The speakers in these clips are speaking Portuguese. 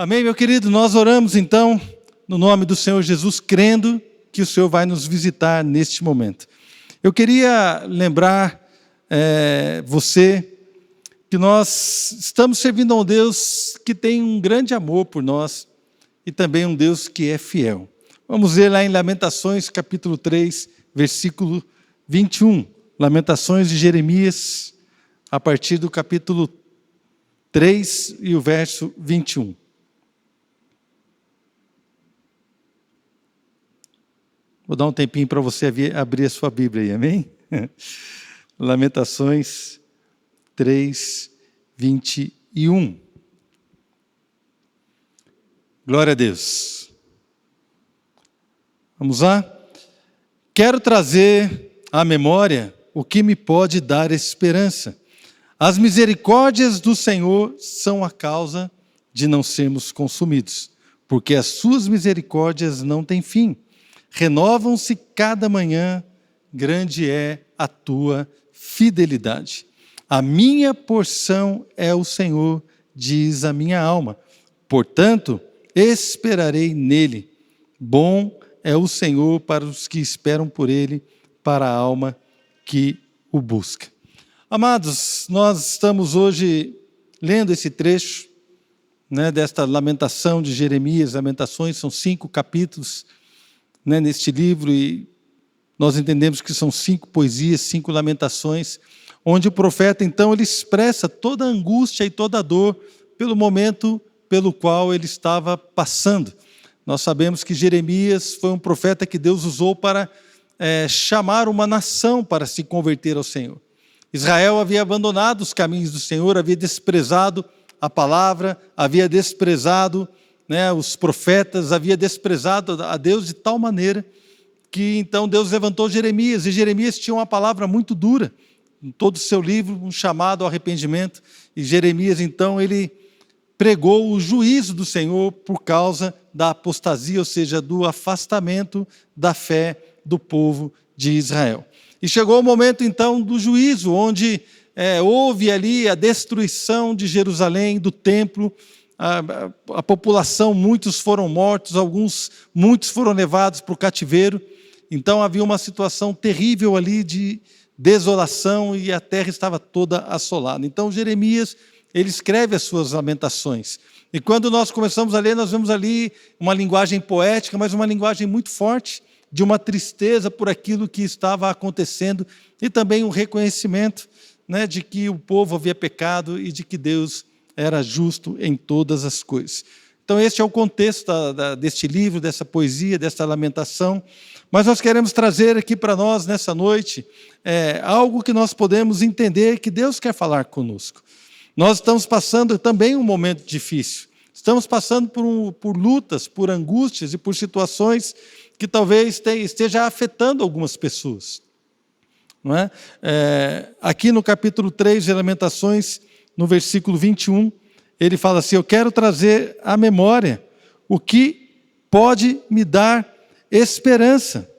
Amém, meu querido? Nós oramos então no nome do Senhor Jesus, crendo que o Senhor vai nos visitar neste momento. Eu queria lembrar você que nós estamos servindo a um Deus que tem um grande amor por nós e também um Deus que é fiel. Vamos ver lá em Lamentações, capítulo 3, versículo 21. Lamentações de Jeremias, a partir do capítulo 3 e o verso 21. Vou dar um tempinho para você abrir a sua Bíblia aí, amém? Lamentações 3, 21. Glória a Deus. Vamos lá? Quero trazer à memória o que me pode dar esperança. As misericórdias do Senhor são a causa de não sermos consumidos, porque as suas misericórdias não têm fim. Renovam-se cada manhã, grande é a tua fidelidade. A minha porção é o Senhor, diz a minha alma. Portanto, esperarei nele. Bom é o Senhor para os que esperam por ele, para a alma que o busca. Amados, nós estamos hoje lendo esse trecho, desta lamentação de Jeremias. Lamentações são 5 capítulos, neste livro, e nós entendemos que são 5 poesias, 5 lamentações, onde o profeta, então, ele expressa toda a angústia e toda a dor pelo momento pelo qual ele estava passando. Nós sabemos que Jeremias foi um profeta que Deus usou para chamar uma nação para se converter ao Senhor. Israel havia abandonado os caminhos do Senhor, havia desprezado a palavra, havia desprezado os profetas, havia desprezado a Deus de tal maneira que então Deus levantou Jeremias, e Jeremias tinha uma palavra muito dura, em todo o seu livro, um chamado ao arrependimento, e Jeremias então ele pregou o juízo do Senhor por causa da apostasia, ou seja, do afastamento da fé do povo de Israel. E chegou o momento então do juízo, onde houve ali a destruição de Jerusalém, do templo, a população, muitos foram mortos, muitos foram levados para o cativeiro. Então havia uma situação terrível ali de desolação e a terra estava toda assolada. Então Jeremias, ele escreve as suas lamentações. E quando nós começamos a ler, nós vemos ali uma linguagem poética, mas uma linguagem muito forte, de uma tristeza por aquilo que estava acontecendo e também um reconhecimento de que o povo havia pecado e de que Deus era justo em todas as coisas. Então este é o contexto deste livro, dessa poesia, desta lamentação. Mas nós queremos trazer aqui para nós nessa noite algo que nós podemos entender que Deus quer falar conosco. Nós estamos passando também um momento difícil. Estamos passando por lutas, por angústias e por situações que talvez esteja afetando algumas pessoas. Não é? Aqui no capítulo 3 de Lamentações, no versículo 21, ele fala assim: eu quero trazer à memória o que pode me dar esperança.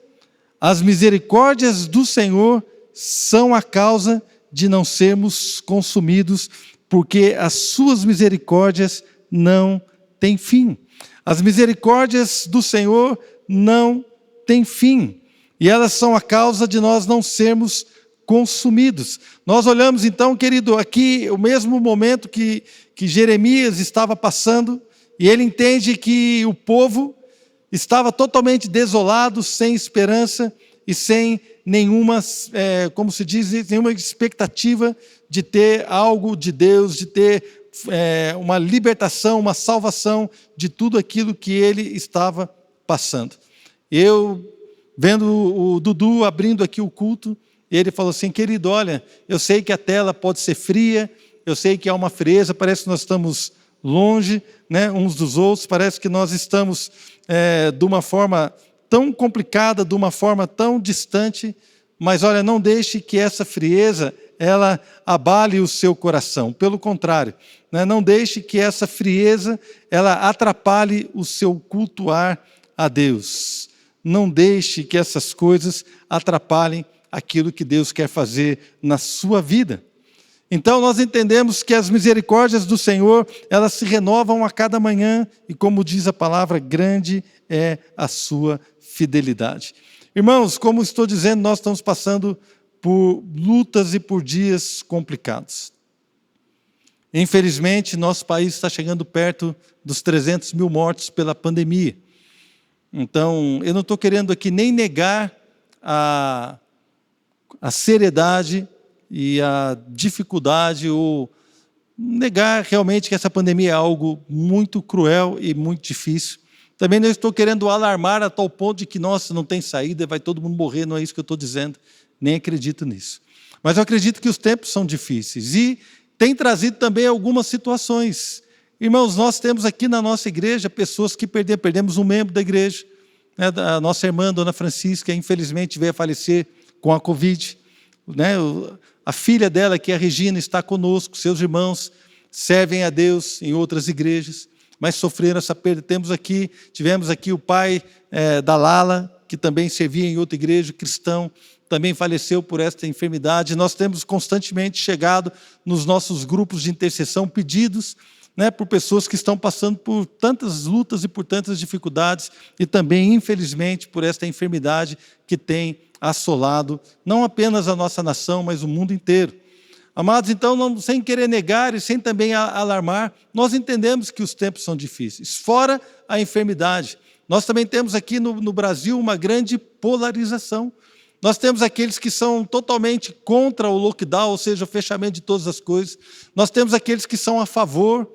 As misericórdias do Senhor são a causa de não sermos consumidos, porque as suas misericórdias não têm fim. As misericórdias do Senhor não têm fim, e elas são a causa de nós não sermos consumidos. Nós olhamos então, querido, aqui o mesmo momento que Jeremias estava passando, e ele entende que o povo estava totalmente desolado, sem esperança e sem nenhuma, como se diz, nenhuma expectativa de ter algo de Deus, de ter uma libertação, uma salvação de tudo aquilo que ele estava passando. Eu, vendo o Dudu abrindo aqui o culto, ele falou assim: querido, olha, eu sei que a tela pode ser fria, eu sei que há uma frieza, parece que nós estamos longe uns dos outros, parece que nós estamos de uma forma tão complicada, de uma forma tão distante, mas olha, não deixe que essa frieza ela abale o seu coração, pelo contrário, não deixe que essa frieza ela atrapalhe o seu cultuar a Deus, não deixe que essas coisas atrapalhem aquilo que Deus quer fazer na sua vida. Então nós entendemos que as misericórdias do Senhor, elas se renovam a cada manhã, e como diz a palavra, grande é a sua fidelidade. Irmãos, como estou dizendo, nós estamos passando por lutas e por dias complicados. Infelizmente, nosso país está chegando perto dos 300 mil mortos pela pandemia. Então, eu não estou querendo aqui nem negar a seriedade e a dificuldade, ou negar realmente que essa pandemia é algo muito cruel e muito difícil. Também não estou querendo alarmar a tal ponto de que, nossa, não tem saída, vai todo mundo morrer, não é isso que eu estou dizendo, nem acredito nisso. Mas eu acredito que os tempos são difíceis e tem trazido também algumas situações. Irmãos, nós temos aqui na nossa igreja pessoas que perdemos um membro da igreja, né, a nossa irmã, Dona Francisca, infelizmente veio a falecer com a Covid, né, a filha dela, que é a Regina, está conosco, seus irmãos servem a Deus em outras igrejas, mas sofreram essa perda. Tivemos aqui o pai da Lala, que também servia em outra igreja, cristão, também faleceu por esta enfermidade. Nós temos constantemente chegado nos nossos grupos de intercessão pedidos, né, por pessoas que estão passando por tantas lutas e por tantas dificuldades, e também, infelizmente, por esta enfermidade que tem assolado não apenas a nossa nação, mas o mundo inteiro. Amados, então, sem querer negar e sem também alarmar, nós entendemos que os tempos são difíceis. Fora a enfermidade, nós também temos aqui no Brasil uma grande polarização. Nós temos aqueles que são totalmente contra o lockdown, ou seja, o fechamento de todas as coisas. Nós temos aqueles que são a favor.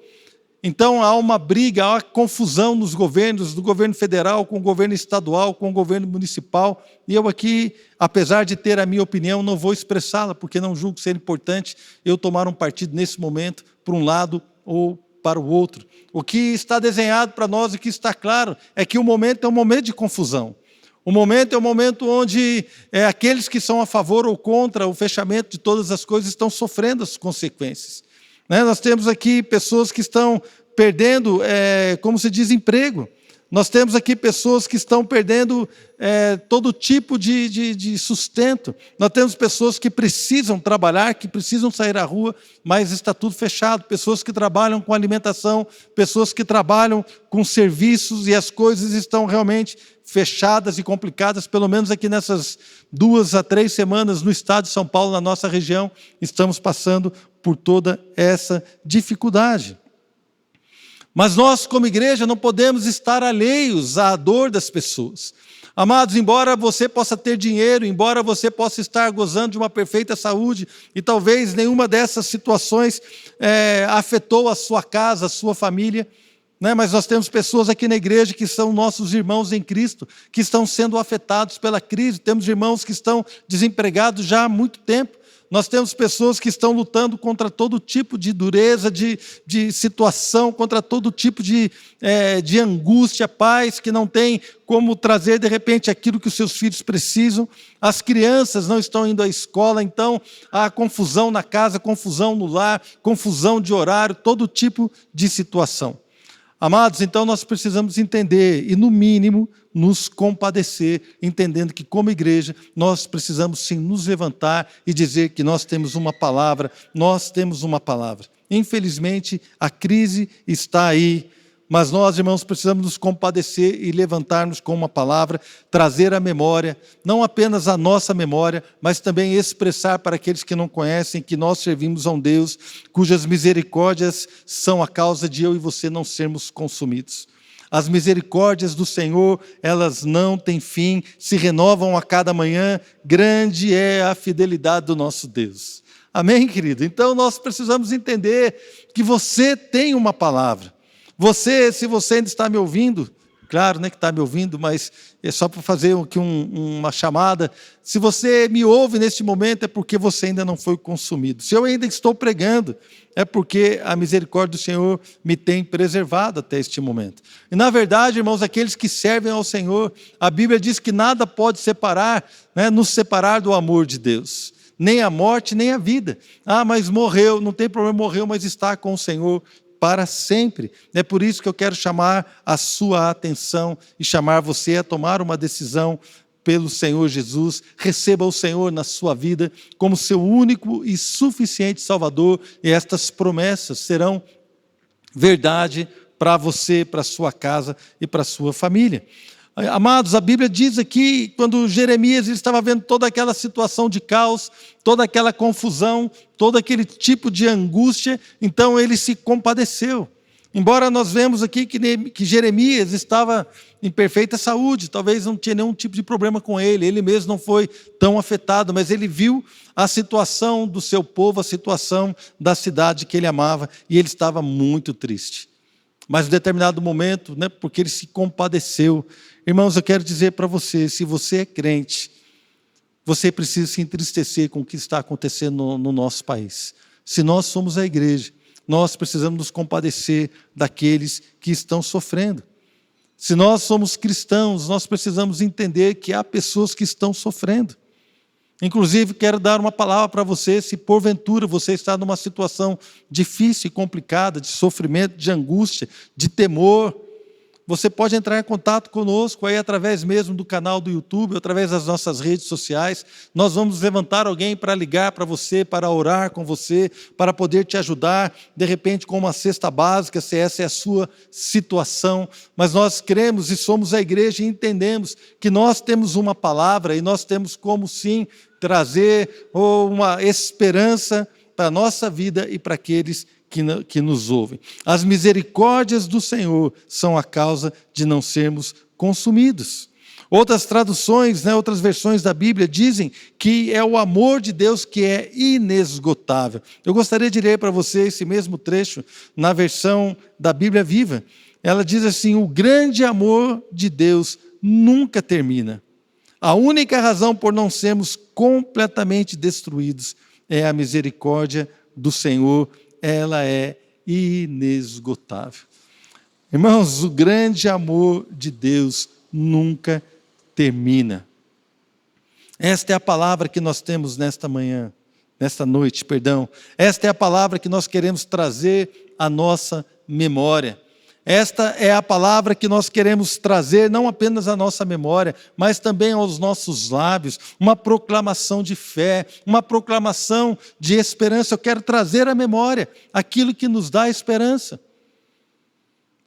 Então há uma briga, há uma confusão nos governos, do governo federal com o governo estadual, com o governo municipal. E eu aqui, apesar de ter a minha opinião, não vou expressá-la, porque não julgo ser importante eu tomar um partido nesse momento, para um lado ou para o outro. O que está desenhado para nós e que está claro é que o momento é um momento de confusão. O momento é um momento onde aqueles que são a favor ou contra o fechamento de todas as coisas estão sofrendo as consequências. Né? Nós temos aqui pessoas que estão perdendo, como se diz, emprego. Nós temos aqui pessoas que estão perdendo todo tipo de sustento. Nós temos pessoas que precisam trabalhar, que precisam sair à rua, mas está tudo fechado. Pessoas que trabalham com alimentação, pessoas que trabalham com serviços, e as coisas estão realmente fechadas e complicadas. Pelo menos aqui nessas 2 a 3 semanas no estado de São Paulo, na nossa região, estamos passando por toda essa dificuldade. Mas nós, como igreja, não podemos estar alheios à dor das pessoas. Amados, embora você possa ter dinheiro, embora você possa estar gozando de uma perfeita saúde, e talvez nenhuma dessas situações afetou a sua casa, a sua família, né? Mas nós temos pessoas aqui na igreja que são nossos irmãos em Cristo, que estão sendo afetados pela crise. Temos irmãos que estão desempregados já há muito tempo. Nós temos pessoas que estão lutando contra todo tipo de dureza, de situação, contra todo tipo de angústia, pais que não têm como trazer de repente aquilo que os seus filhos precisam. As crianças não estão indo à escola, então há confusão na casa, confusão no lar, confusão de horário, todo tipo de situação. Amados, então nós precisamos entender e, no mínimo, nos compadecer, entendendo que, como igreja, nós precisamos sim nos levantar e dizer que nós temos uma palavra, Infelizmente, a crise está aí, mas nós, irmãos, precisamos nos compadecer e levantarmos com uma palavra, trazer à memória, não apenas a nossa memória, mas também expressar para aqueles que não conhecem que nós servimos a um Deus cujas misericórdias são a causa de eu e você não sermos consumidos. As misericórdias do Senhor, elas não têm fim, se renovam a cada manhã, grande é a fidelidade do nosso Deus. Amém, querido? Então nós precisamos entender que você tem uma palavra. Você, se você ainda está me ouvindo, claro, né, que está me ouvindo, mas é só para fazer aqui uma chamada. Se você me ouve neste momento, é porque você ainda não foi consumido. Se eu ainda estou pregando, é porque a misericórdia do Senhor me tem preservado até este momento. E na verdade, irmãos, aqueles que servem ao Senhor, a Bíblia diz que nada pode separar, né, nos separar do amor de Deus. Nem a morte, nem a vida. Ah, mas morreu, não tem problema, morreu, mas está com o Senhor para sempre. É por isso que eu quero chamar a sua atenção e chamar você a tomar uma decisão pelo Senhor Jesus, receba o Senhor na sua vida como seu único e suficiente Salvador, e estas promessas serão verdade para você, para a sua casa e para a sua família. Amados, a Bíblia diz aqui, quando Jeremias estava vendo toda aquela situação de caos, toda aquela confusão, todo aquele tipo de angústia, então ele se compadeceu. Embora nós vemos aqui que Jeremias estava em perfeita saúde, talvez não tinha nenhum tipo de problema com ele mesmo não foi tão afetado, mas ele viu a situação do seu povo, a situação da cidade que ele amava, e ele estava muito triste. Mas em determinado momento, porque ele se compadeceu. Irmãos, eu quero dizer para você, se você é crente, você precisa se entristecer com o que está acontecendo no nosso país. Se nós somos a igreja, nós precisamos nos compadecer daqueles que estão sofrendo. Se nós somos cristãos, nós precisamos entender que há pessoas que estão sofrendo. Inclusive, quero dar uma palavra para você, se porventura você está numa situação difícil e complicada, de sofrimento, de angústia, de temor, você pode entrar em contato conosco aí através mesmo do canal do YouTube, através das nossas redes sociais. Nós vamos levantar alguém para ligar para você, para orar com você, para poder te ajudar, de repente com uma cesta básica, se essa é a sua situação. Mas nós cremos e somos a igreja e entendemos que nós temos uma palavra e nós temos como sim trazer uma esperança para a nossa vida e para aqueles que nos ouvem. As misericórdias do Senhor são a causa de não sermos consumidos. Outras traduções, outras versões da Bíblia dizem que é o amor de Deus que é inesgotável. Eu gostaria de ler para você esse mesmo trecho na versão da Bíblia Viva. Ela diz assim: o grande amor de Deus nunca termina. A única razão por não sermos completamente destruídos é a misericórdia do Senhor. Ela é inesgotável. Irmãos, o grande amor de Deus nunca termina. Esta é a palavra que nós temos nesta noite. Esta é a palavra que nós queremos trazer à nossa memória. Esta é a palavra que nós queremos trazer não apenas à nossa memória, mas também aos nossos lábios, uma proclamação de fé, uma proclamação de esperança. Eu quero trazer à memória aquilo que nos dá esperança.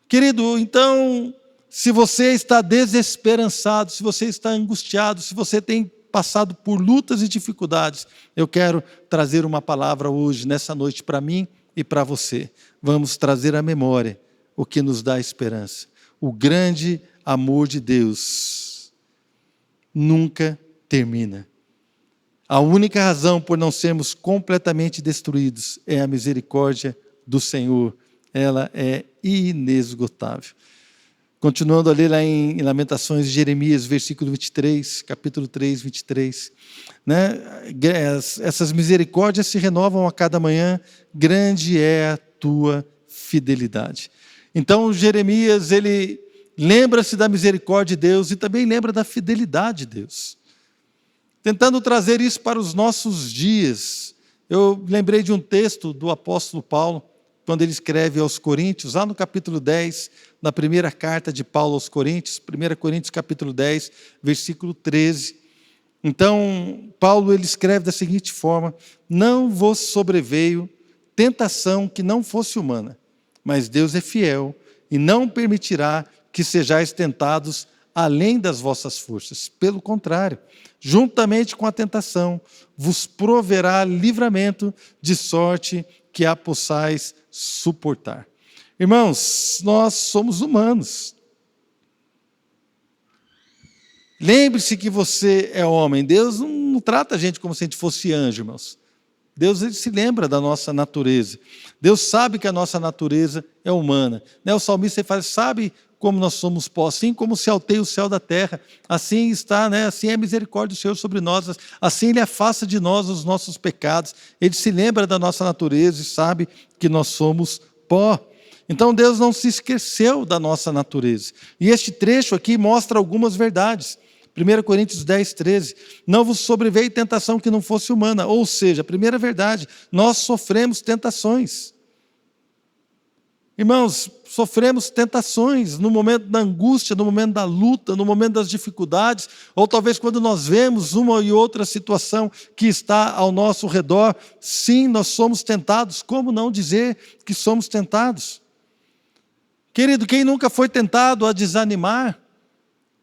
Querido, então, se você está desesperançado, se você está angustiado, se você tem passado por lutas e dificuldades, eu quero trazer uma palavra hoje, nessa noite, para mim e para você. Vamos trazer à memória o que nos dá esperança. O grande amor de Deus nunca termina. A única razão por não sermos completamente destruídos é a misericórdia do Senhor. Ela é inesgotável. Continuando a ler lá em Lamentações de Jeremias, versículo 23, capítulo 3, 23. Essas misericórdias se renovam a cada manhã, grande é a tua fidelidade. Então Jeremias, ele lembra-se da misericórdia de Deus e também lembra da fidelidade de Deus. Tentando trazer isso para os nossos dias, eu lembrei de um texto do apóstolo Paulo, quando ele escreve aos Coríntios, lá no capítulo 10, na primeira carta de Paulo aos Coríntios, 1 Coríntios capítulo 10, versículo 13. Então, Paulo ele escreve da seguinte forma: não vos sobreveio tentação que não fosse humana, mas Deus é fiel e não permitirá que sejais tentados além das vossas forças. Pelo contrário, juntamente com a tentação, vos proverá livramento, de sorte que a possais suportar. Irmãos, nós somos humanos. Lembre-se que você é homem. Deus não trata a gente como se a gente fosse anjo, irmãos. Deus ele se lembra da nossa natureza. Deus sabe que a nossa natureza é humana. O salmista fala, sabe como nós somos pó, assim como se alteia o céu da terra, assim está, assim é a misericórdia do Senhor sobre nós, assim Ele afasta de nós os nossos pecados, Ele se lembra da nossa natureza e sabe que nós somos pó. Então Deus não se esqueceu da nossa natureza. E este trecho aqui mostra algumas verdades. 1 Coríntios 10, 13, não vos sobreveio tentação que não fosse humana. Ou seja, a primeira verdade, nós sofremos tentações. Irmãos, sofremos tentações no momento da angústia, no momento da luta, no momento das dificuldades, ou talvez quando nós vemos uma e outra situação que está ao nosso redor. Sim, nós somos tentados. Como não dizer que somos tentados? Querido, quem nunca foi tentado a desanimar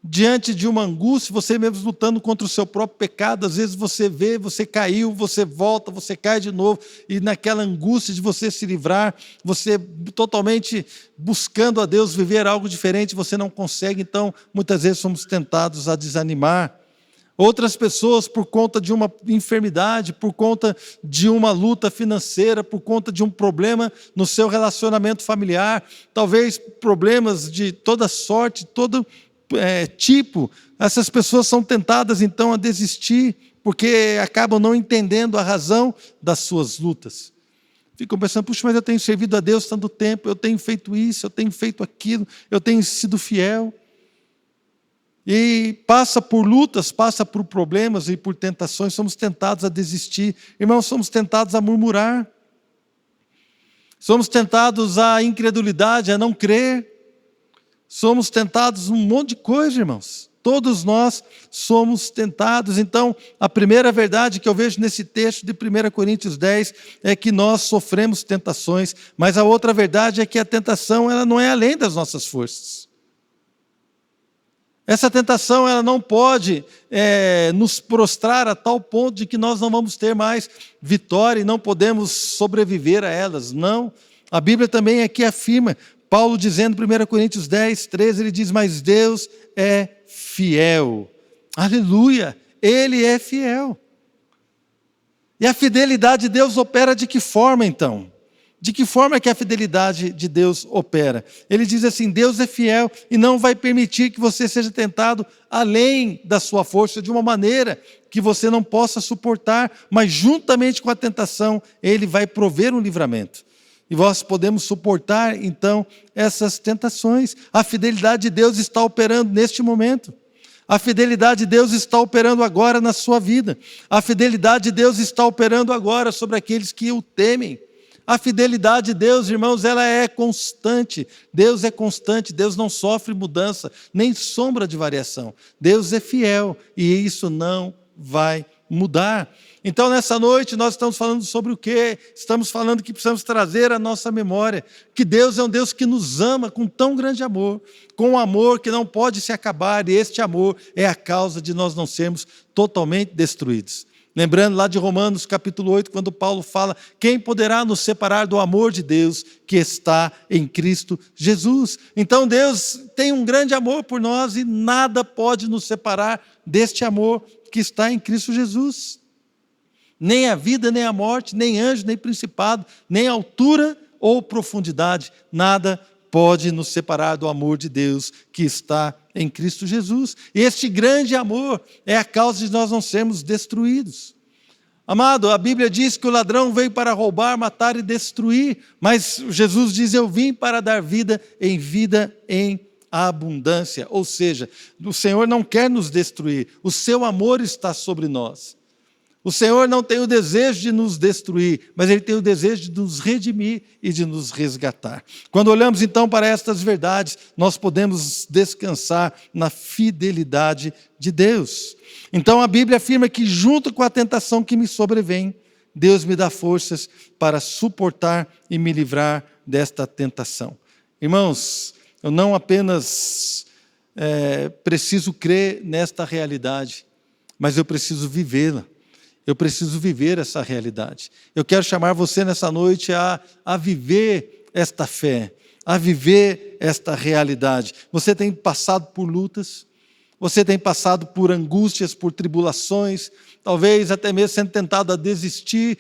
diante de uma angústia, você mesmo lutando contra o seu próprio pecado? Às vezes você vê, você caiu, você volta, você cai de novo, e naquela angústia de você se livrar, você totalmente buscando a Deus viver algo diferente, você não consegue. Então, muitas vezes somos tentados a desanimar. Outras pessoas, por conta de uma enfermidade, por conta de uma luta financeira, por conta de um problema no seu relacionamento familiar, talvez problemas de toda sorte, todo tipo, essas pessoas são tentadas então a desistir, porque acabam não entendendo a razão das suas lutas. Ficam pensando: puxa, mas eu tenho servido a Deus tanto tempo, eu tenho feito isso, eu tenho feito aquilo, eu tenho sido fiel. E passa por lutas, passa por problemas e por tentações, somos tentados a desistir. Irmãos, somos tentados a murmurar, somos tentados à incredulidade, a não crer. Somos tentados um monte de coisa, irmãos. Todos nós somos tentados. Então, a primeira verdade que eu vejo nesse texto de 1 Coríntios 10 é que nós sofremos tentações, mas a outra verdade é que a tentação ela não é além das nossas forças. Essa tentação ela não pode nos prostrar a tal ponto de que nós não vamos ter mais vitória e não podemos sobreviver a elas. Não. A Bíblia também aqui afirma, Paulo dizendo em 1 Coríntios 10, 13, ele diz: mas Deus é fiel. Aleluia! Ele é fiel. E a fidelidade de Deus opera de que forma então? De que forma que a fidelidade de Deus opera? Ele diz assim: Deus é fiel e não vai permitir que você seja tentado além da sua força, de uma maneira que você não possa suportar, mas juntamente com a tentação, Ele vai prover um livramento. E nós podemos suportar, então, essas tentações. A fidelidade de Deus está operando neste momento. A fidelidade de Deus está operando agora na sua vida. A fidelidade de Deus está operando agora sobre aqueles que o temem. A fidelidade de Deus, irmãos, ela é constante. Deus é constante, Deus não sofre mudança, nem sombra de variação. Deus é fiel e isso não vai mudar. Então, nessa noite, nós estamos falando sobre o quê? Estamos falando que precisamos trazer à nossa memória que Deus é um Deus que nos ama com tão grande amor, com um amor que não pode se acabar, e este amor é a causa de nós não sermos totalmente destruídos. Lembrando lá de Romanos capítulo 8, quando Paulo fala: quem poderá nos separar do amor de Deus que está em Cristo Jesus? Então Deus tem um grande amor por nós e nada pode nos separar deste amor que está em Cristo Jesus. Nem a vida, nem a morte, nem anjo, nem principado, nem altura ou profundidade, nada pode nos separar do amor de Deus que está em Cristo Jesus. E este grande amor é a causa de nós não sermos destruídos. Amado, a Bíblia diz que o ladrão veio para roubar, matar e destruir, mas Jesus diz: eu vim para dar vida em abundância. Ou seja, o Senhor não quer nos destruir, o seu amor está sobre nós. O Senhor não tem o desejo de nos destruir, mas Ele tem o desejo de nos redimir e de nos resgatar. Quando olhamos então para estas verdades, nós podemos descansar na fidelidade de Deus. Então a Bíblia afirma que junto com a tentação que me sobrevém, Deus me dá forças para suportar e me livrar desta tentação. Irmãos, eu não apenas preciso crer nesta realidade, mas eu preciso vivê-la. Eu preciso viver essa realidade. Eu quero chamar você nessa noite a viver esta fé, a viver esta realidade. Você tem passado por lutas, você tem passado por angústias, por tribulações, talvez até mesmo sendo tentado a desistir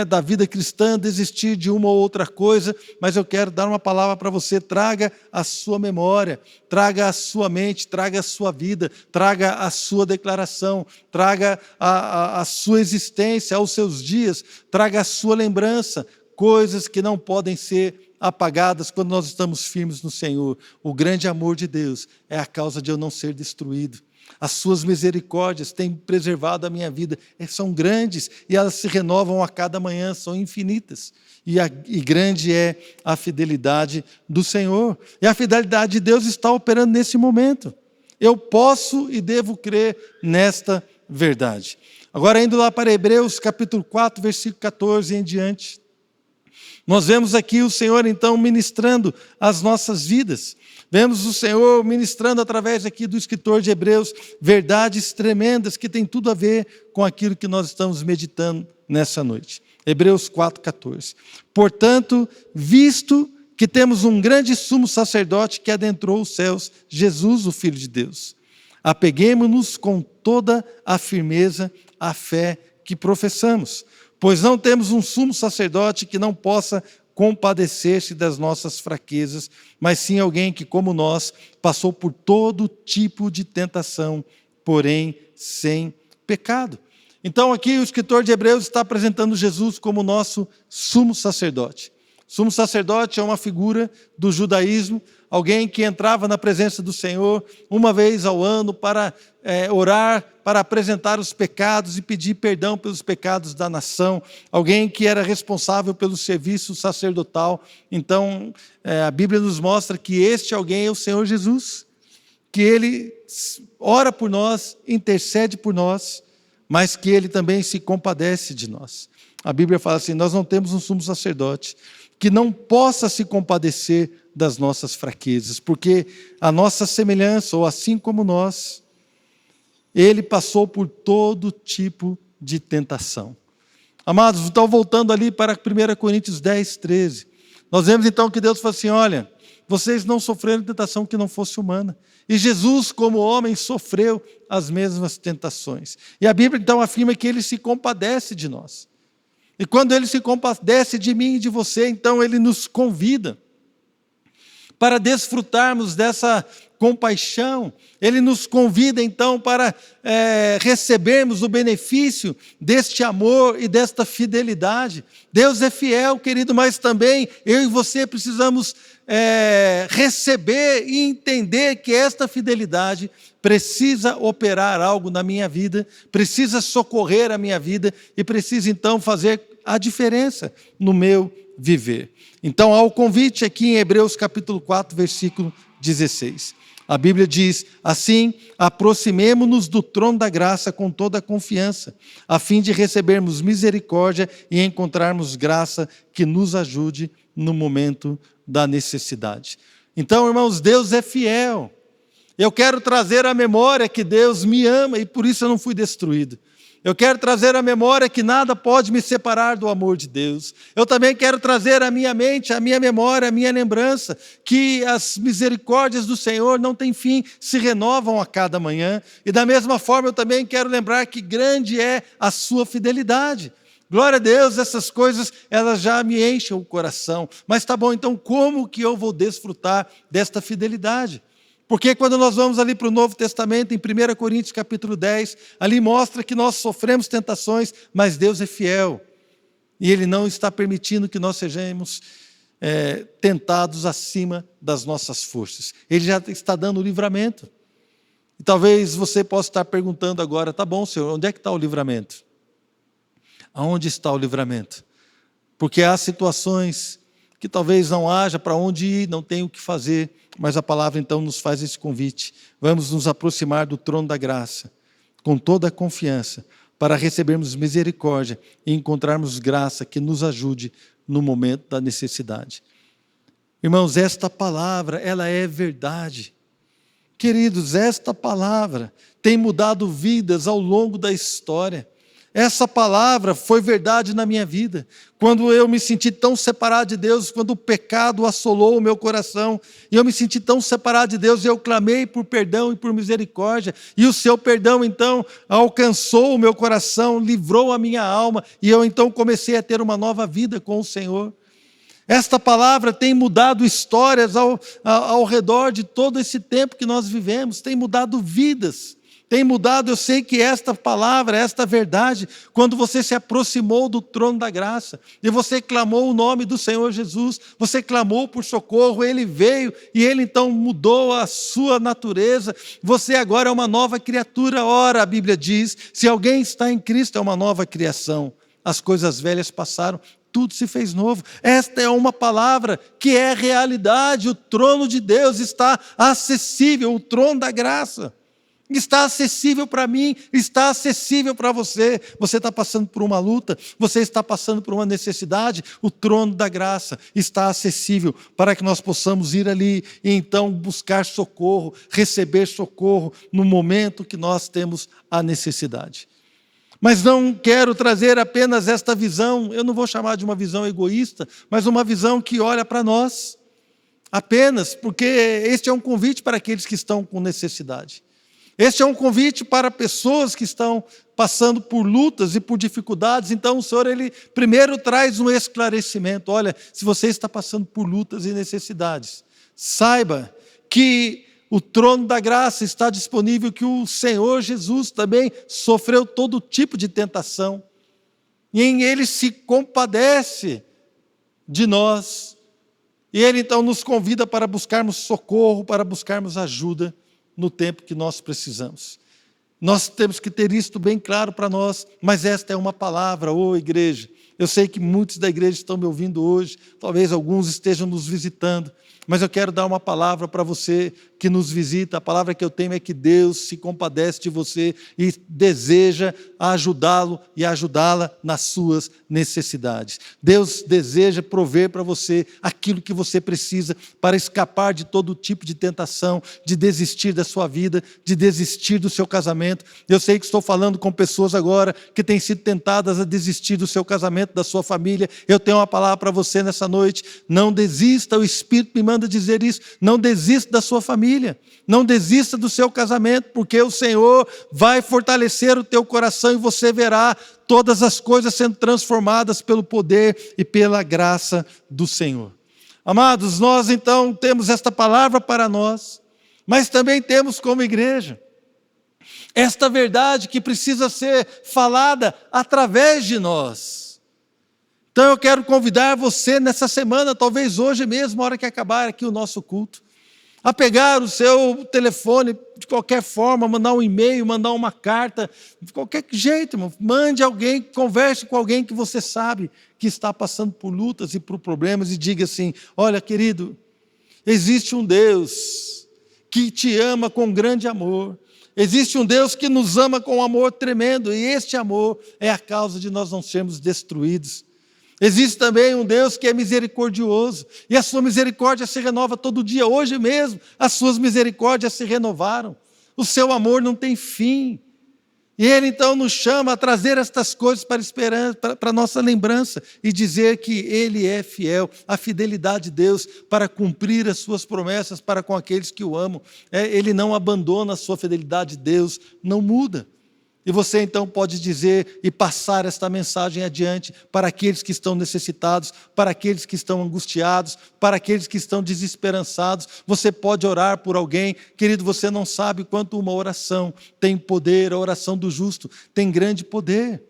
da vida cristã, desistir de uma ou outra coisa, mas eu quero dar uma palavra para você: traga a sua memória, traga a sua mente, traga a sua vida, traga a sua declaração, traga a sua existência, aos seus dias, traga a sua lembrança, coisas que não podem ser apagadas quando nós estamos firmes no Senhor. O grande amor de Deus é a causa de eu não ser destruído. As suas misericórdias têm preservado a minha vida. São grandes e elas se renovam a cada manhã, são infinitas. E grande é a fidelidade do Senhor. E a fidelidade de Deus está operando nesse momento. Eu posso e devo crer nesta verdade. Agora, indo lá para Hebreus, capítulo 4, versículo 14 em diante. Nós vemos aqui o Senhor, então, ministrando as nossas vidas. Vemos o Senhor ministrando através aqui do escritor de Hebreus verdades tremendas que têm tudo a ver com aquilo que nós estamos meditando nessa noite. Hebreus 4,14. Portanto, visto que temos um grande sumo sacerdote que adentrou os céus, Jesus, o Filho de Deus, apeguemo-nos com toda a firmeza à fé que professamos, pois não temos um sumo sacerdote que não possa compadecer-se das nossas fraquezas, mas sim alguém que, como nós, passou por todo tipo de tentação, porém sem pecado. Então aqui o escritor de Hebreus está apresentando Jesus como nosso sumo sacerdote. Sumo sacerdote é uma figura do judaísmo, alguém que entrava na presença do Senhor uma vez ao ano para orar, para apresentar os pecados e pedir perdão pelos pecados da nação, alguém que era responsável pelo serviço sacerdotal. Então, a Bíblia nos mostra que este alguém é o Senhor Jesus, que Ele ora por nós, intercede por nós, mas que Ele também se compadece de nós. A Bíblia fala assim, nós não temos um sumo sacerdote que não possa se compadecer das nossas fraquezas, porque a nossa semelhança, ou assim como nós, Ele passou por todo tipo de tentação. Amados, então voltando ali para 1 Coríntios 10, 13, nós vemos então que Deus fala assim, olha, vocês não sofreram tentação que não fosse humana, e Jesus como homem sofreu as mesmas tentações. E a Bíblia então afirma que Ele se compadece de nós. E quando Ele se compadece de mim e de você, então Ele nos convida para desfrutarmos dessa compaixão. Ele nos convida então para recebermos o benefício deste amor e desta fidelidade. Deus é fiel, querido, mas também eu e você precisamos receber e entender que esta fidelidade precisa operar algo na minha vida, precisa socorrer a minha vida e precisa então fazer a diferença no meu viver. Então há o convite aqui em Hebreus capítulo 4, versículo 16. A Bíblia diz, assim, aproximemo-nos do trono da graça com toda a confiança, a fim de recebermos misericórdia e encontrarmos graça que nos ajude no momento da necessidade. Então, irmãos, Deus é fiel. Eu quero trazer à memória que Deus me ama e por isso eu não fui destruído. Eu quero trazer à memória que nada pode me separar do amor de Deus. Eu também quero trazer à minha mente, à minha memória, à minha lembrança, que as misericórdias do Senhor não têm fim, se renovam a cada manhã. E da mesma forma eu também quero lembrar que grande é a sua fidelidade. Glória a Deus, essas coisas, elas já me enchem o coração. Mas tá bom, então como que eu vou desfrutar desta fidelidade? Porque quando nós vamos ali para o Novo Testamento, em 1 Coríntios capítulo 10, ali mostra que nós sofremos tentações, mas Deus é fiel. E Ele não está permitindo que nós sejamos tentados acima das nossas forças. Ele já está dando o livramento. E talvez você possa estar perguntando agora, tá bom, Senhor, onde é que está o livramento? Aonde está o livramento? Porque há situações que talvez não haja para onde ir, não tem o que fazer, mas a palavra então nos faz esse convite. Vamos nos aproximar do trono da graça, com toda a confiança, para recebermos misericórdia e encontrarmos graça que nos ajude no momento da necessidade. Irmãos, esta palavra, ela é verdade. Queridos, esta palavra tem mudado vidas ao longo da história. Essa palavra foi verdade na minha vida. Quando eu me senti tão separado de Deus, quando o pecado assolou o meu coração, e eu me senti tão separado de Deus, eu clamei por perdão e por misericórdia, e o seu perdão então alcançou o meu coração, livrou a minha alma, e eu então comecei a ter uma nova vida com o Senhor. Esta palavra tem mudado histórias ao redor de todo esse tempo que nós vivemos, tem mudado vidas. Tem mudado, eu sei que esta palavra, esta verdade, quando você se aproximou do trono da graça, e você clamou o nome do Senhor Jesus, você clamou por socorro, Ele veio, e Ele então mudou a sua natureza, você agora é uma nova criatura. Ora, a Bíblia diz, se alguém está em Cristo, é uma nova criação, as coisas velhas passaram, tudo se fez novo. Esta é uma palavra que é realidade, o trono de Deus está acessível, o trono da graça. Está acessível para mim, está acessível para você. Você está passando por uma luta, você está passando por uma necessidade, o trono da graça está acessível para que nós possamos ir ali e então buscar socorro, receber socorro no momento que nós temos a necessidade. Mas não quero trazer apenas esta visão, eu não vou chamar de uma visão egoísta, mas uma visão que olha para nós, apenas, porque este é um convite para aqueles que estão com necessidade. Este é um convite para pessoas que estão passando por lutas e por dificuldades. Então o Senhor, Ele primeiro traz um esclarecimento. Olha, se você está passando por lutas e necessidades, saiba que o trono da graça está disponível, que o Senhor Jesus também sofreu todo tipo de tentação. E em Ele se compadece de nós. E Ele então nos convida para buscarmos socorro, para buscarmos ajuda no tempo que nós precisamos. Nós temos que ter isto bem claro para nós, mas esta é uma palavra, igreja. Eu sei que muitos da igreja estão me ouvindo hoje, talvez alguns estejam nos visitando, mas eu quero dar uma palavra para você que nos visita. A palavra que eu tenho é que Deus se compadece de você e deseja ajudá-lo e ajudá-la nas suas necessidades. Deus deseja prover para você aquilo que você precisa para escapar de todo tipo de tentação, de desistir da sua vida, de desistir do seu casamento. Eu sei que estou falando com pessoas agora que têm sido tentadas a desistir do seu casamento, da sua família. Eu tenho uma palavra para você nessa noite. Não desista, o Espírito me manda dizer isso. Não desista da sua família. Não desista do seu casamento, porque o Senhor vai fortalecer o teu coração e você verá todas as coisas sendo transformadas pelo poder e pela graça do Senhor. Amados, nós então temos esta palavra para nós, mas também temos como igreja esta verdade que precisa ser falada através de nós. Então eu quero convidar você nessa semana, talvez hoje mesmo, na hora que acabar aqui o nosso culto, a pegar o seu telefone de qualquer forma, mandar um e-mail, mandar uma carta, de qualquer jeito, irmão. Mande alguém, converse com alguém que você sabe que está passando por lutas e por problemas e diga assim: olha, querido, existe um Deus que te ama com grande amor, existe um Deus que nos ama com um amor tremendo, e este amor é a causa de nós não sermos destruídos. Existe também um Deus que é misericordioso, e a sua misericórdia se renova todo dia. Hoje mesmo, as suas misericórdias se renovaram. O seu amor não tem fim. E Ele então nos chama a trazer estas coisas para esperança, para nossa lembrança, e dizer que Ele é fiel, a fidelidade de Deus para cumprir as suas promessas para com aqueles que o amam. Ele não abandona a sua fidelidade, Deus não muda. E você então pode dizer e passar esta mensagem adiante para aqueles que estão necessitados, para aqueles que estão angustiados, para aqueles que estão desesperançados. Você pode orar por alguém. Querido, você não sabe quanto uma oração tem poder, a oração do justo tem grande poder.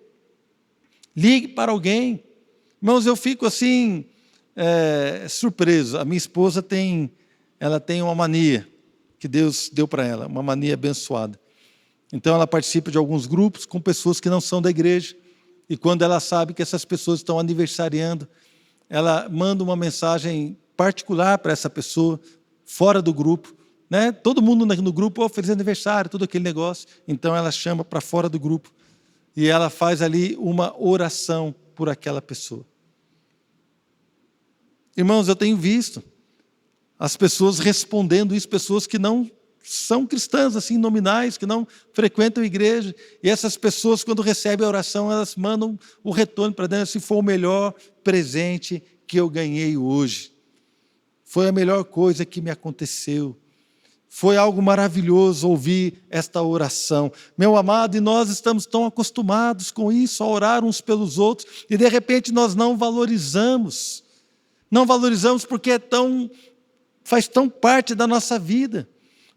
Ligue para alguém. Irmãos, eu fico assim, surpreso. A minha esposa ela tem uma mania que Deus deu para ela, uma mania abençoada. Então ela participa de alguns grupos com pessoas que não são da igreja, e quando ela sabe que essas pessoas estão aniversariando, ela manda uma mensagem particular para essa pessoa, fora do grupo, né? Todo mundo no grupo, feliz aniversário, todo aquele negócio. Então ela chama para fora do grupo, e ela faz ali uma oração por aquela pessoa. Irmãos, eu tenho visto as pessoas respondendo isso, pessoas que não são cristãs, assim, nominais, que não frequentam a igreja, e essas pessoas, quando recebem a oração, elas mandam o retorno para dentro: se foi o melhor presente que eu ganhei hoje, foi a melhor coisa que me aconteceu, foi algo maravilhoso ouvir esta oração. Meu amado, e nós estamos tão acostumados com isso, a orar uns pelos outros, e de repente nós não valorizamos porque faz tão parte da nossa vida.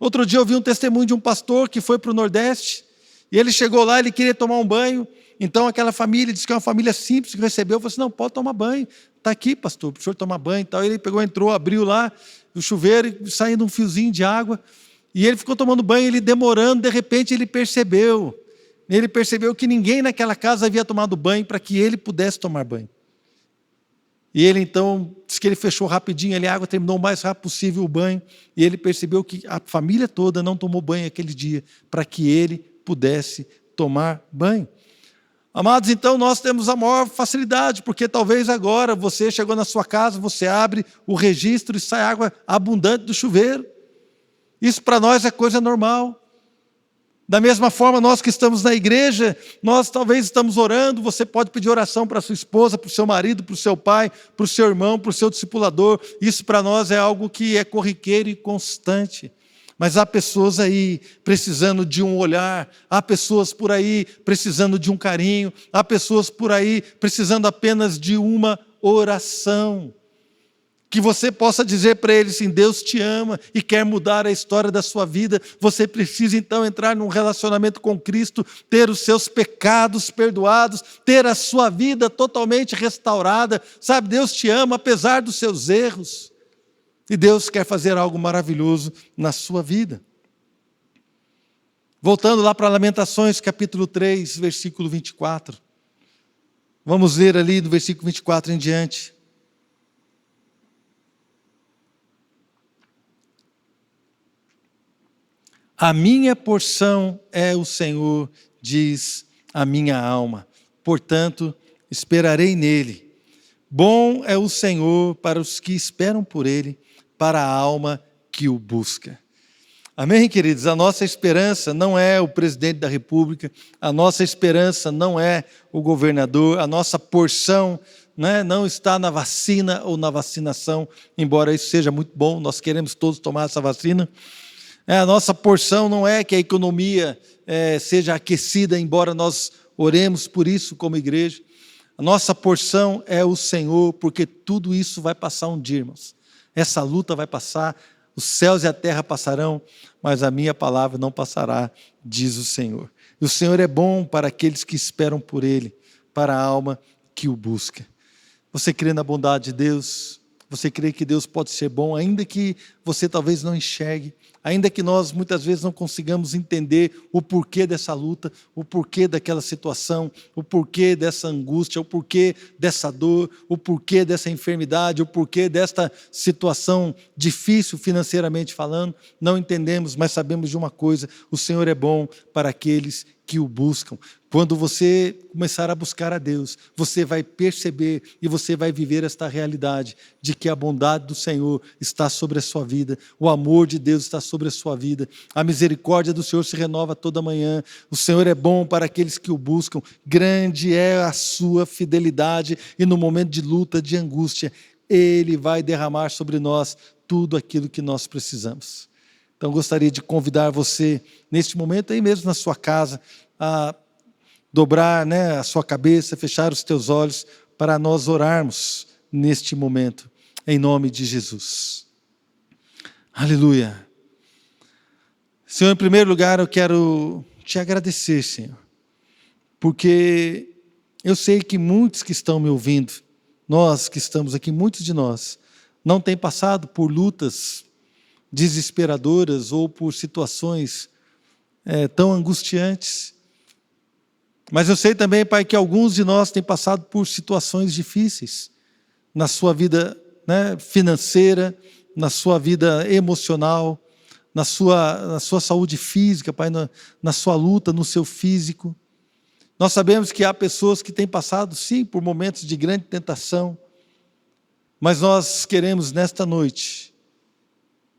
Outro dia eu vi um testemunho de um pastor que foi para o Nordeste, e ele chegou lá, ele queria tomar um banho, então aquela família, disse que é uma família simples, que recebeu, falou assim, não, pode tomar banho, está aqui, pastor, para o senhor tomar banho e tal. Ele pegou, entrou, abriu lá o chuveiro, e saindo um fiozinho de água, e ele ficou tomando banho, ele demorando, de repente ele percebeu que ninguém naquela casa havia tomado banho para que ele pudesse tomar banho. E ele então, disse que ele fechou rapidinho ali, a água terminou o mais rápido possível o banho, e ele percebeu que a família toda não tomou banho aquele dia, para que ele pudesse tomar banho. Amados, então nós temos a maior facilidade, porque talvez agora você chegou na sua casa, você abre o registro e sai água abundante do chuveiro. Isso para nós é coisa normal. Da mesma forma, nós que estamos na igreja, nós talvez estamos orando, você pode pedir oração para a sua esposa, para o seu marido, para o seu pai, para o seu irmão, para o seu discipulador. Isso para nós é algo que é corriqueiro e constante. Mas há pessoas aí precisando de um olhar, há pessoas por aí precisando de um carinho, há pessoas por aí precisando apenas de uma oração. Que você possa dizer para ele assim, Deus te ama e quer mudar a história da sua vida. Você precisa então entrar num relacionamento com Cristo, ter os seus pecados perdoados, ter a sua vida totalmente restaurada. Sabe, Deus te ama apesar dos seus erros. E Deus quer fazer algo maravilhoso na sua vida. Voltando lá para Lamentações, capítulo 3, versículo 24. Vamos ler ali do versículo 24 em diante. A minha porção é o Senhor, diz a minha alma. Portanto, esperarei nele. Bom é o Senhor para os que esperam por ele, para a alma que o busca. Amém, queridos? A nossa esperança não é o presidente da República, a nossa esperança não é o governador, a nossa porção não está na vacina ou na vacinação, embora isso seja muito bom, nós queremos todos tomar essa vacina. A nossa porção não é que a economia seja aquecida, embora nós oremos por isso como igreja. A nossa porção é o Senhor, porque tudo isso vai passar um dia, irmãos. Essa luta vai passar, os céus e a terra passarão, mas a minha palavra não passará, diz o Senhor. E o Senhor é bom para aqueles que esperam por Ele, para a alma que o busca. Você crê na bondade de Deus? Você crê que Deus pode ser bom, ainda que você talvez não enxergue, ainda que nós muitas vezes não consigamos entender o porquê dessa luta, o porquê daquela situação, o porquê dessa angústia, o porquê dessa dor, o porquê dessa enfermidade, o porquê desta situação difícil financeiramente falando, não entendemos, mas sabemos de uma coisa, o Senhor é bom para aqueles que o buscam. Quando você começar a buscar a Deus, você vai perceber e você vai viver esta realidade de que a bondade do Senhor está sobre a sua vida, o amor de Deus está sobre a sua vida, a misericórdia do Senhor se renova toda manhã, o Senhor é bom para aqueles que o buscam, grande é a sua fidelidade e no momento de luta, de angústia, Ele vai derramar sobre nós tudo aquilo que nós precisamos. Então, gostaria de convidar você, neste momento, aí mesmo na sua casa, a dobrar a sua cabeça, fechar os teus olhos, para nós orarmos neste momento, em nome de Jesus. Aleluia. Senhor, em primeiro lugar, eu quero te agradecer, Senhor, porque eu sei que muitos que estão me ouvindo, nós que estamos aqui, muitos de nós, não têm passado por lutas desesperadoras ou por situações tão angustiantes. Mas eu sei também, Pai, que alguns de nós têm passado por situações difíceis na sua vida financeira, na sua vida emocional, na sua saúde física, Pai, na sua luta, no seu físico. Nós sabemos que há pessoas que têm passado, sim, por momentos de grande tentação, mas nós queremos nesta noite,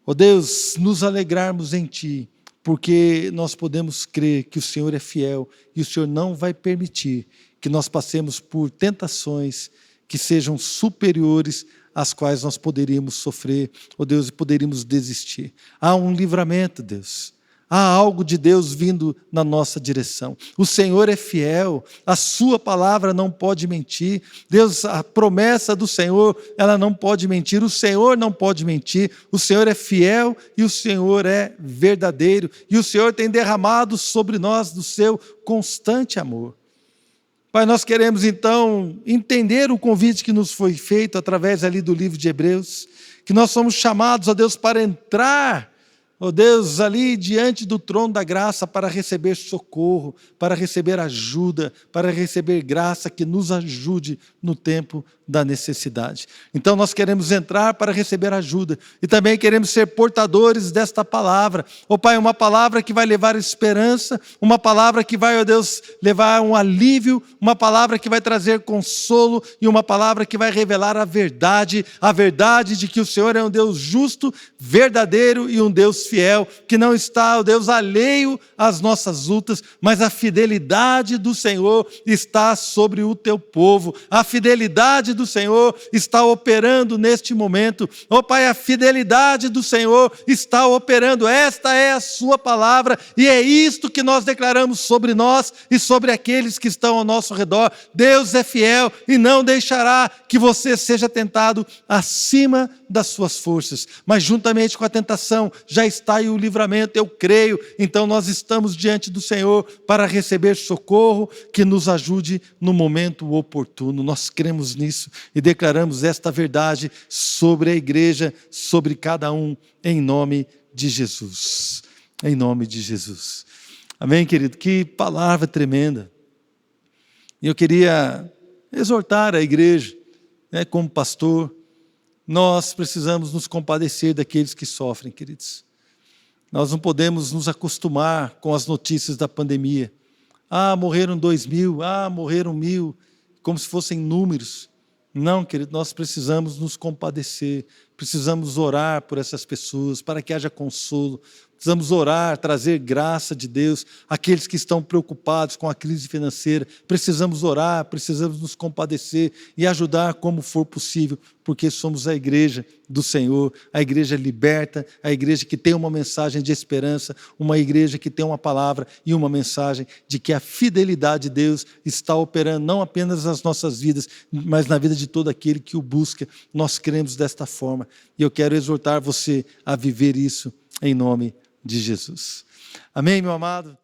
ó Deus, nos alegrarmos em Ti, porque nós podemos crer que o Senhor é fiel e o Senhor não vai permitir que nós passemos por tentações que sejam superiores às quais nós poderíamos sofrer, ó Deus, e poderíamos desistir. Há um livramento, Deus. há algo de Deus vindo na nossa direção. O Senhor é fiel, a sua palavra não pode mentir. Deus, a promessa do Senhor, ela não pode mentir. O Senhor não pode mentir. O Senhor é fiel e o Senhor é verdadeiro. E o Senhor tem derramado sobre nós do seu constante amor. Pai, nós queremos então entender o convite que nos foi feito através ali do livro de Hebreus, que nós somos chamados, ó Deus, para entrar, ó Deus, ali diante do trono da graça para receber socorro, para receber ajuda, para receber graça que nos ajude no tempo da necessidade. Então nós queremos entrar para receber ajuda e também queremos ser portadores desta palavra. Ó Pai, uma palavra que vai levar esperança, uma palavra que vai, ó Deus, levar um alívio, uma palavra que vai trazer consolo e uma palavra que vai revelar a verdade de que o Senhor é um Deus justo, verdadeiro e um Deus fiel, que não está, ó Deus, alheio às nossas lutas, mas a fidelidade do Senhor está sobre o teu povo. A fidelidade do Senhor está operando neste momento. Ó Pai, a fidelidade do Senhor está operando. Esta é a sua palavra e é isto que nós declaramos sobre nós e sobre aqueles que estão ao nosso redor. Deus é fiel e não deixará que você seja tentado acima das suas forças, mas juntamente com a tentação já está aí o livramento, eu creio. Então nós estamos diante do Senhor para receber socorro que nos ajude no momento oportuno. Nós cremos nisso e declaramos esta verdade sobre a igreja, sobre cada um, em nome de Jesus. Em nome de Jesus. Amém, querido? Que palavra tremenda. E eu queria exortar a igreja, como pastor, nós precisamos nos compadecer daqueles que sofrem, queridos. Nós não podemos nos acostumar com as notícias da pandemia. Morreram 2.000, morreram 1.000, como se fossem números. Não, querido, nós precisamos nos compadecer, precisamos orar por essas pessoas, para que haja consolo. Precisamos orar, trazer graça de Deus àqueles que estão preocupados com a crise financeira. Precisamos orar, precisamos nos compadecer e ajudar como for possível, porque somos a igreja do Senhor, a igreja liberta, a igreja que tem uma mensagem de esperança, uma igreja que tem uma palavra e uma mensagem de que a fidelidade de Deus está operando não apenas nas nossas vidas, mas na vida de todo aquele que o busca. Nós cremos desta forma e eu quero exortar você a viver isso em nome de Jesus. Amém, meu amado?